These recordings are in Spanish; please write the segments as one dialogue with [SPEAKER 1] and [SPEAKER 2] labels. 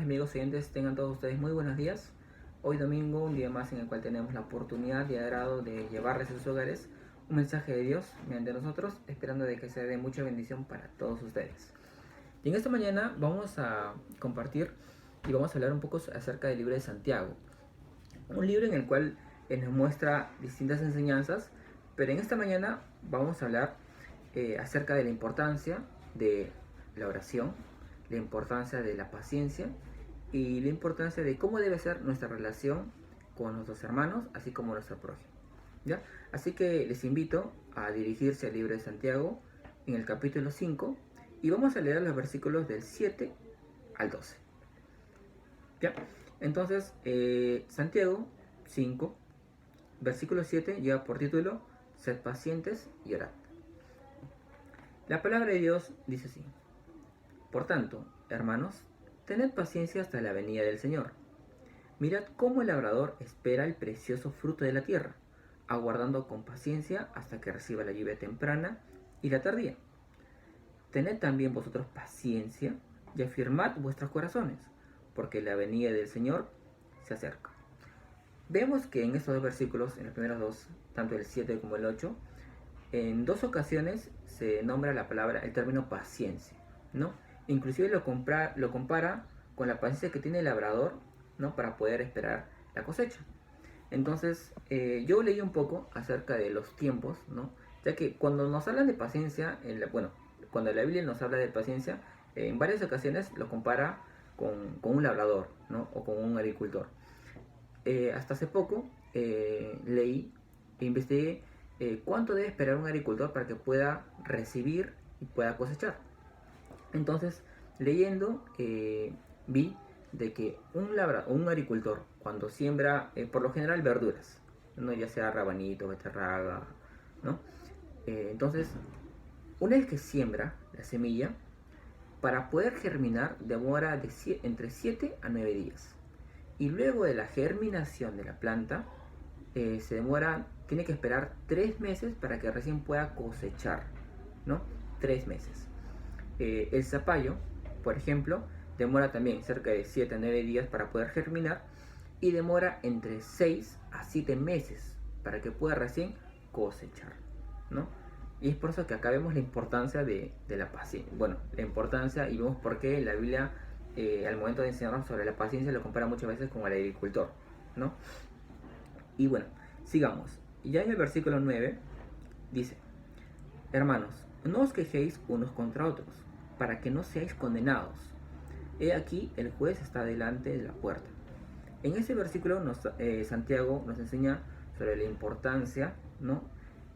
[SPEAKER 1] amigos oyentes, tengan todos ustedes muy buenos días. Hoy domingo, un día más en el cual tenemos la oportunidad y agrado de llevarles a sus hogares un mensaje de Dios mediante nosotros, esperando de que sea de mucha bendición para todos ustedes. Y en esta mañana vamos a compartir y vamos a hablar un poco acerca del libro de Santiago. Un libro en el cual nos muestra distintas enseñanzas, pero en esta mañana vamos a hablar acerca de la importancia de la oración, la importancia de la paciencia y la importancia de cómo debe ser nuestra relación con nuestros hermanos, así como nuestro prójimo. ¿Ya? Así que les invito a dirigirse al libro de Santiago en el capítulo 5 y vamos a leer los versículos del 7 al 12. ¿Ya? Entonces, Santiago 5, versículo 7 lleva por título: Sed pacientes y orad. La palabra de Dios dice así: Por tanto, hermanos, tened paciencia hasta la venida del Señor. Mirad cómo el labrador espera el precioso fruto de la tierra, aguardando con paciencia hasta que reciba la lluvia temprana y la tardía. Tened también vosotros paciencia y afirmad vuestros corazones, porque la venida del Señor se acerca. Vemos que en estos dos versículos, en los primeros dos, tanto el 7 como el 8, en dos ocasiones se nombra el término paciencia, ¿no? Inclusive lo compara con la paciencia que tiene el labrador, ¿no? Para poder esperar la cosecha. Entonces, yo leí un poco acerca de los tiempos, ¿no? Ya que cuando nos hablan de paciencia, cuando la Biblia nos habla de paciencia, en varias ocasiones lo compara con un labrador, ¿no? O con un agricultor. Hasta hace poco leí e investigué cuánto debe esperar un agricultor para que pueda recibir y pueda cosechar. Entonces, leyendo, vi de que un agricultor, cuando siembra, por lo general, verduras, ¿no? Ya sea rabanito, beterraga, ¿no? Entonces, una vez que siembra la semilla, para poder germinar demora entre 7 a 9 días. Y luego de la germinación de la planta, tiene que esperar 3 meses para que recién pueda cosechar, ¿no? 3 meses. El zapallo, por ejemplo, demora también cerca de 7 a 9 días para poder germinar y demora entre 6 a 7 meses para que pueda recién cosechar, ¿no? Y es por eso que acá vemos la importancia de la paciencia. Bueno, la importancia, y vemos por qué la Biblia, al momento de enseñarnos sobre la paciencia, lo compara muchas veces con el agricultor, ¿no? Y bueno, sigamos. Ya en el versículo 9 dice: Hermanos, no os quejéis unos contra otros, para que no seáis condenados. He aquí, el juez está delante de la puerta. En ese versículo Santiago nos enseña sobre la importancia, ¿no?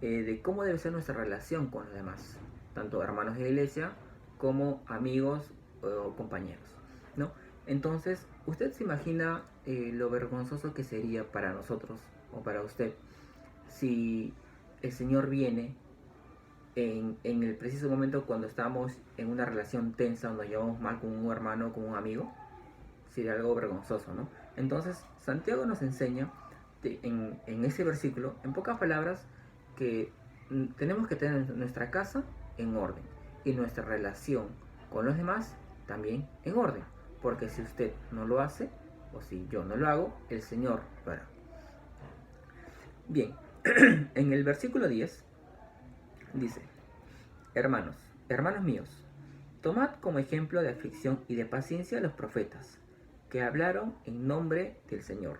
[SPEAKER 1] De cómo debe ser nuestra relación con los demás, tanto hermanos de la iglesia como amigos o compañeros, ¿no? Entonces, usted se imagina lo vergonzoso que sería para nosotros o para usted si el Señor viene en el preciso momento cuando estamos en una relación tensa, donde nos llevamos mal con un hermano o con un amigo. Sería algo vergonzoso, ¿no? Entonces, Santiago nos enseña en ese versículo, en pocas palabras, que tenemos que tener nuestra casa en orden y nuestra relación con los demás también en orden, porque si usted no lo hace, o si yo no lo hago, el Señor lo hará. Bien, en el versículo 10 dice: hermanos míos, tomad como ejemplo de aflicción y de paciencia a los profetas, que hablaron en nombre del Señor.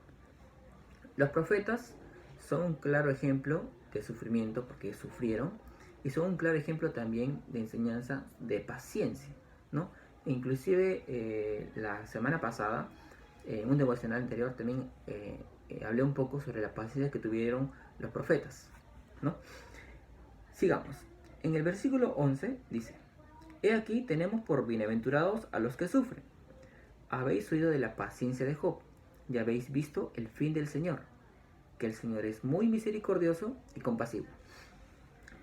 [SPEAKER 1] Los profetas son un claro ejemplo de sufrimiento, porque sufrieron, y son un claro ejemplo también de enseñanza de paciencia, ¿no? Inclusive la semana pasada, en un devocional anterior, también hablé un poco sobre la paciencia que tuvieron los profetas, ¿no? Sigamos. En el versículo 11 dice: He aquí tenemos por bienaventurados a los que sufren. Habéis oído de la paciencia de Job, y habéis visto el fin del Señor, que el Señor es muy misericordioso y compasivo.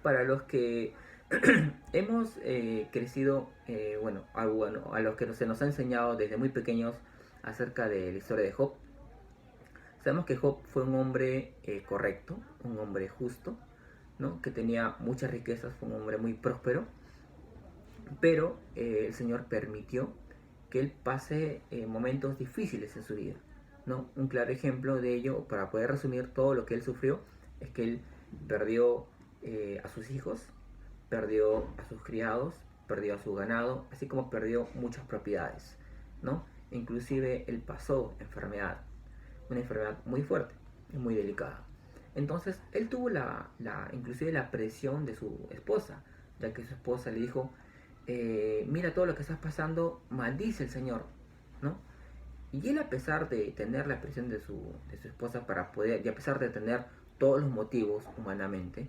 [SPEAKER 1] Para los que hemos crecido, a los que se nos ha enseñado desde muy pequeños acerca de la historia de Job, sabemos que Job fue un hombre correcto, un hombre justo, ¿no? Que tenía muchas riquezas, fue un hombre muy próspero, pero el Señor permitió que él pase momentos difíciles en su vida, ¿no? Un claro ejemplo de ello, para poder resumir todo lo que él sufrió, es que él perdió a sus hijos, perdió a sus criados, perdió a su ganado, así como perdió muchas propiedades, ¿no? Inclusive él pasó enfermedad, una enfermedad muy fuerte y muy delicada. Entonces él tuvo inclusive la presión de su esposa, ya que su esposa le dijo, mira todo lo que estás pasando, maldice el Señor, ¿no? Y él, a pesar de tener la presión de su esposa para poder, y a pesar de tener todos los motivos humanamente,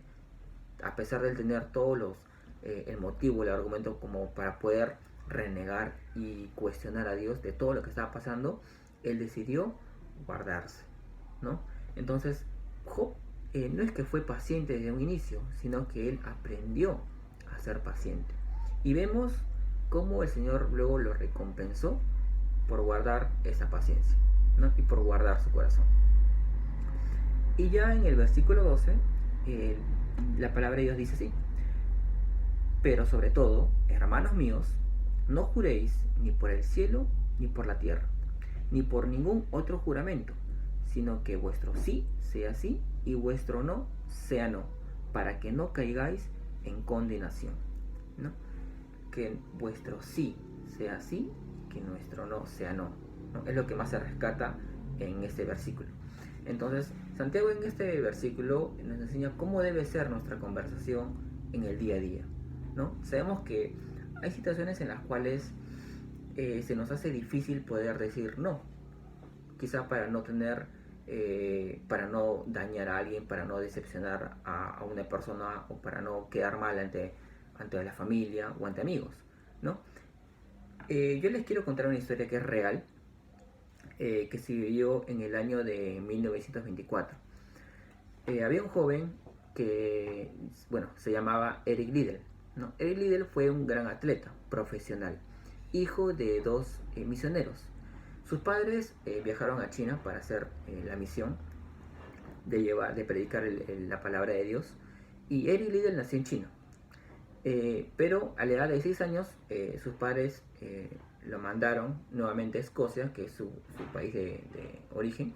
[SPEAKER 1] a pesar de tener todos el motivo, el argumento como para poder renegar y cuestionar a Dios de todo lo que estaba pasando, él decidió guardarse, ¿no? Entonces, Job no es que fue paciente desde un inicio, sino que él aprendió a ser paciente. Y vemos cómo el Señor luego lo recompensó por guardar esa paciencia, ¿no? Y por guardar su corazón. Y ya en el versículo 12, la palabra de Dios dice así: pero sobre todo, hermanos míos, no juréis ni por el cielo ni por la tierra, ni por ningún otro juramento, sino que vuestro sí sea sí y vuestro no sea no, para que no caigáis en condenación, ¿no? Que vuestro sí sea sí, que nuestro no sea no, ¿no? Es lo que más se rescata en este versículo. Entonces, Santiago en este versículo nos enseña cómo debe ser nuestra conversación en el día a día, ¿no? Sabemos que hay situaciones en las cuales se nos hace difícil poder decir no, quizá para no tener, para no dañar a alguien, para no decepcionar a una persona o para no quedar mal ante la familia o ante amigos, ¿no? Yo les quiero contar una historia que es real, que se vivió en el año de 1924. Había un joven que, bueno, se llamaba Eric Liddell, ¿no? Eric Liddell fue un gran atleta profesional, hijo de dos misioneros. Sus padres viajaron a China para hacer la misión de predicar la palabra de Dios, y Eric Liddell nació en China. Pero a la edad de 6 años, sus padres lo mandaron nuevamente a Escocia, que es su país de origen,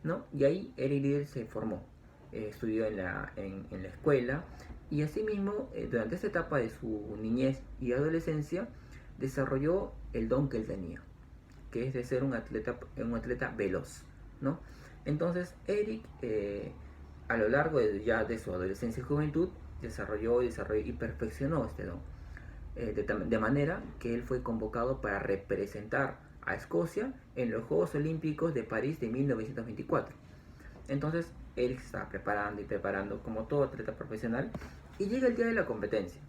[SPEAKER 1] ¿no? Y ahí Eric Liddell se formó, estudió en la escuela, y asimismo, durante esta etapa de su niñez y adolescencia, desarrolló el don que él tenía, que es de ser un atleta veloz, ¿no? Entonces, Eric, a lo largo de su adolescencia y juventud, desarrolló y perfeccionó este don, de manera que él fue convocado para representar a Escocia en los Juegos Olímpicos de París de 1924. Entonces, Eric se estaba preparando como todo atleta profesional, y llega el día de la competencia,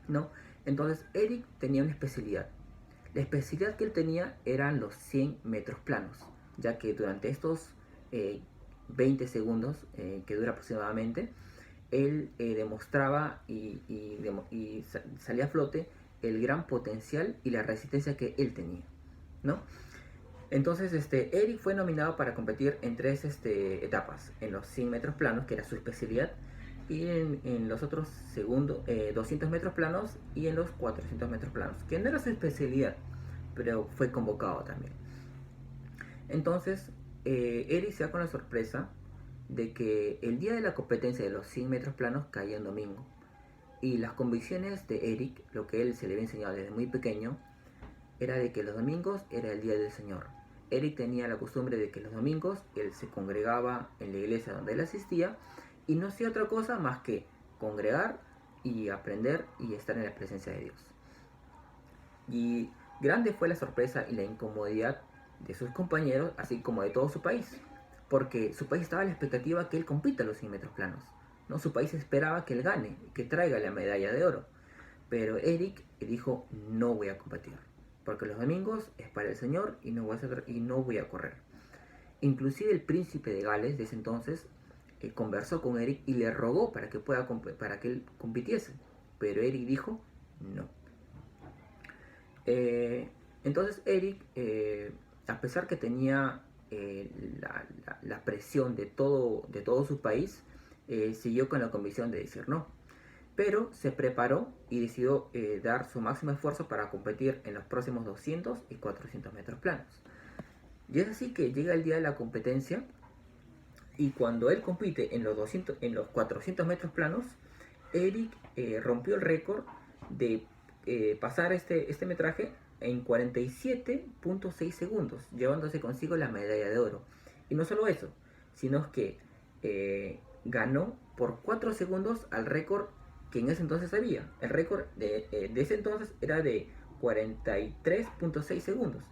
[SPEAKER 1] ¿no? Entonces, Eric tenía una especialidad. La especialidad que él tenía eran los 100 metros planos, ya que durante estos 20 segundos que dura aproximadamente, él demostraba y salía a flote el gran potencial y la resistencia que él tenía, ¿no? Entonces, Eric fue nominado para competir en 3 etapas: en los 100 metros planos, que era su especialidad, y en los otros 200 metros planos, y en los 400 metros planos, que no era su especialidad, pero fue convocado también. Entonces, Eric se da con la sorpresa de que el día de la competencia de los 100 metros planos caía en domingo. Y las convicciones de Eric, lo que él se le había enseñado desde muy pequeño, era de que los domingos era el día del Señor. Eric tenía la costumbre de que los domingos él se congregaba en la iglesia donde él asistía, y no hacía otra cosa más que congregar y aprender y estar en la presencia de Dios. Y grande fue la sorpresa y la incomodidad de sus compañeros, así como de todo su país, porque su país estaba a la expectativa que él compita los 100 metros planos, ¿no? Su país esperaba que él gane, que traiga la medalla de oro. Pero Eric dijo: no voy a competir, porque los domingos es para el Señor y no voy a correr. Inclusive el príncipe de Gales de ese entonces conversó con Eric y le rogó para que él compitiese, pero Eric dijo no. Entonces Eric, a pesar que tenía la presión de todo su país, siguió con la convicción de decir no. pero se preparó y decidió dar su máximo esfuerzo para competir en los próximos 200 y 400 metros planos. Y es así que llega el día de la competencia, y cuando él compite en los 400 metros planos, Eric rompió el récord de pasar este metraje en 47.6 segundos, llevándose consigo la medalla de oro. Y no solo eso, sino que ganó por 4 segundos al récord que en ese entonces había. El récord de ese entonces era de 43.6 segundos.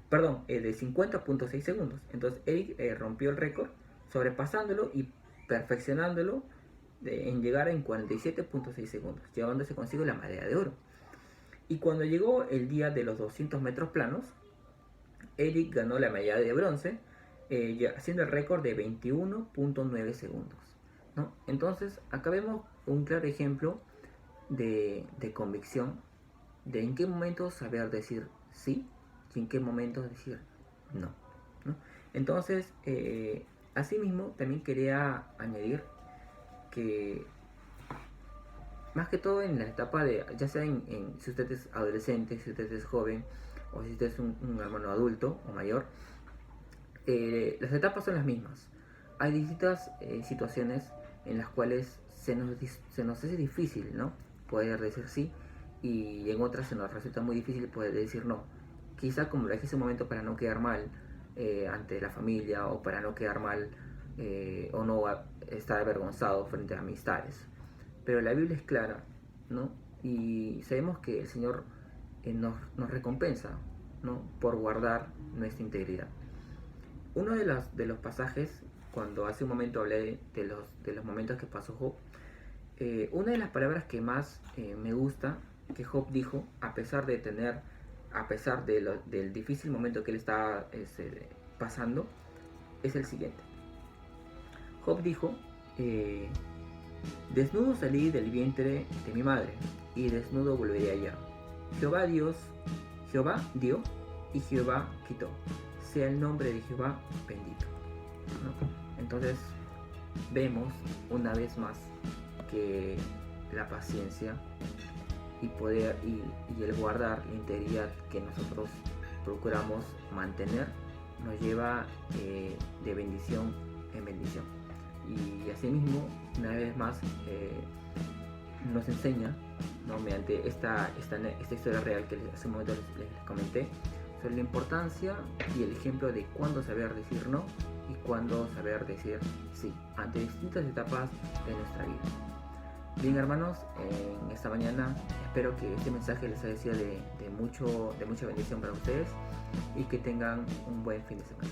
[SPEAKER 1] Perdón, de 50.6 segundos. Entonces Eric rompió el récord, sobrepasándolo y perfeccionándolo en llegar en 47.6 segundos, llevándose consigo la medalla de oro. Y cuando llegó el día de los 200 metros planos, Eric ganó la medalla de bronce, haciendo el récord de 21.9 segundos, ¿no? Entonces, acá vemos un claro ejemplo de convicción, de en qué momento saber decir sí y en qué momento decir no, ¿no? Entonces, asimismo, también quería añadir que más que todo en la etapa de, ya sea si usted es adolescente, si usted es joven o si usted es un hermano adulto o mayor, las etapas son las mismas. Hay distintas situaciones en las cuales se nos hace difícil, ¿no?, poder decir sí, y en otras se nos resulta muy difícil poder decir no. Quizá, como lo dije hace un momento, para no quedar mal ante la familia, o para no quedar mal o no estar avergonzado frente a amistades. Pero la Biblia es clara, ¿no? Y sabemos que el Señor nos recompensa, ¿no?, por guardar nuestra integridad. Uno de los pasajes, cuando hace un momento hablé de los momentos que pasó Job, una de las palabras que más me gusta que Job dijo, a pesar del difícil momento que él estaba pasando, es el siguiente. Job dijo: desnudo salí del vientre de mi madre, y desnudo volveré allá. Jehová dio y Jehová quitó. Sea el nombre de Jehová bendito, ¿no? Entonces vemos una vez más que la paciencia y el guardar la integridad que nosotros procuramos mantener nos lleva de bendición en bendición. Y asimismo, una vez más, nos enseña, ¿no?, mediante esta historia real que hace un momento les comenté, sobre la importancia y el ejemplo de cuándo saber decir no y cuándo saber decir sí ante distintas etapas de nuestra vida. Bien, hermanos, en esta mañana espero que este mensaje les haya sido de mucha bendición para ustedes, y que tengan un buen fin de semana.